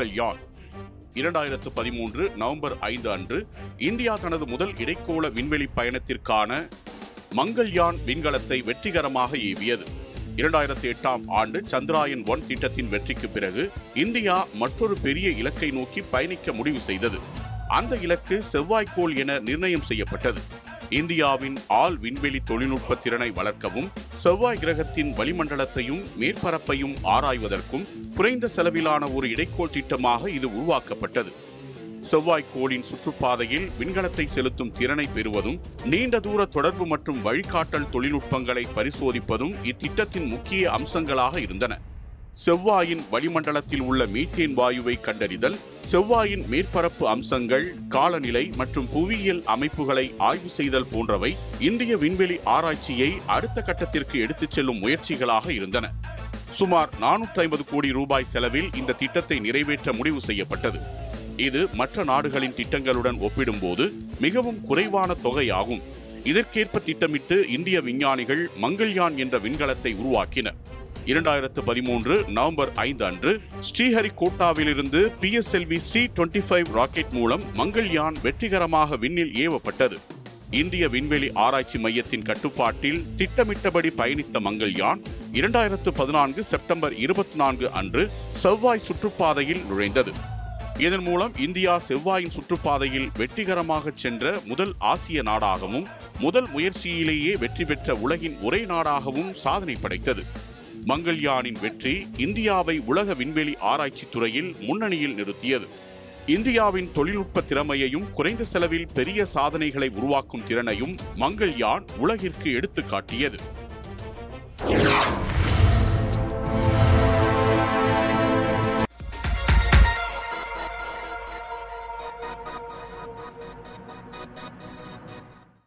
Mangalyaan 2013 November 5 அன்று India தனது முதல் இடைக்கோள விண்வெளி பயணத்திற்கான மங்கள்யான் விண்கலத்தை வெற்றிகரமாக ஏவியது. 2008ஆம் ஆண்டு சந்திராயன் 1 திட்டத்தின் வெற்றிக்கு பிறகு இந்தியா மற்றொரு பெரிய இலக்கை நோக்கி பயணிக்க முடிவு செய்தது. அந்த இலக்கு செவ்வாய்க்கோள் என நிர்ணயம் செய்யப்பட்டது. இந்தியாவின் ஆள் விண்வெளி தொழில்நுட்ப திறனை வளர்க்கவும், செவ்வாய் கிரகத்தின் வளிமண்டலத்தையும் மேற்பரப்பையும் ஆராய்வதற்கும் குறைந்த செலவிலான ஒரு இடைக்கோள் திட்டமாக இது உருவாக்கப்பட்டது. செவ்வாய்க்கோளின் சுற்றுப்பாதையில் விண்கலத்தை செலுத்தும் திறனை பெறுவதும், நீண்ட தூர தொடர்பு மற்றும் வழிகாட்டல் தொழில்நுட்பங்களை பரிசோதிப்பதும் இத்திட்டத்தின் முக்கிய அம்சங்களாக இருந்தன. செவ்வாயின் வளிமண்டலத்தில் உள்ள மீத்தேன் வாயுவை கண்டறிதல், செவ்வாயின் மேற்பரப்பு அம்சங்கள், காலநிலை மற்றும் புவியியல் அமைப்புகளை ஆய்வு செய்தல் போன்றவை இந்திய விண்வெளி ஆராய்ச்சியை அடுத்த கட்டத்திற்கு எடுத்துச் செல்லும் முயற்சிகளாக இருந்தன. சுமார் 450 கோடி ரூபாய் செலவில் இந்த திட்டத்தை நிறைவேற்ற முடிவு செய்யப்பட்டது. இது மற்ற நாடுகளின் திட்டங்களுடன் ஒப்பிடும்போது மிகவும் குறைவான தொகையாகும். இதற்கேற்ப திட்டமிட்டு இந்திய விஞ்ஞானிகள் மங்கள்யான் என்ற விண்கலத்தை உருவாக்கினர். 2013 நவம்பர் 5 அன்று ஸ்ரீஹரிகோட்டாவிலிருந்து PSLV C-25 ராக்கெட் மூலம் மங்கள்யான் வெற்றிகரமாக விண்ணில் ஏவப்பட்டது. இந்திய விண்வெளி ஆராய்ச்சி மையத்தின் கட்டுப்பாட்டில் திட்டமிட்டபடி பயணித்த மங்கள்யான் 2014 செப்டம்பர் 24 அன்று செவ்வாய் சுற்றுப்பாதையில் நுழைந்தது. இதன் மூலம் இந்தியா செவ்வாயின் சுற்றுப்பாதையில் வெற்றிகரமாக சென்ற முதல் ஆசிய நாடாகவும், முதல் முயற்சியிலேயே வெற்றி பெற்ற உலகின் ஒரே நாடாகவும் சாதனை படைத்தது. மங்கள்யானின் வெற்றி இந்தியாவை உலக விண்வெளி ஆராய்ச்சி துறையில் முன்னணியில் நிறுத்தியது. இந்தியாவின் தொழில்நுட்ப திறமையையும் குறைந்த செலவில் பெரிய சாதனைகளை உருவாக்கும் திறனையும் மங்கள்யான் உலகிற்கு எடுத்துக்காட்டியது.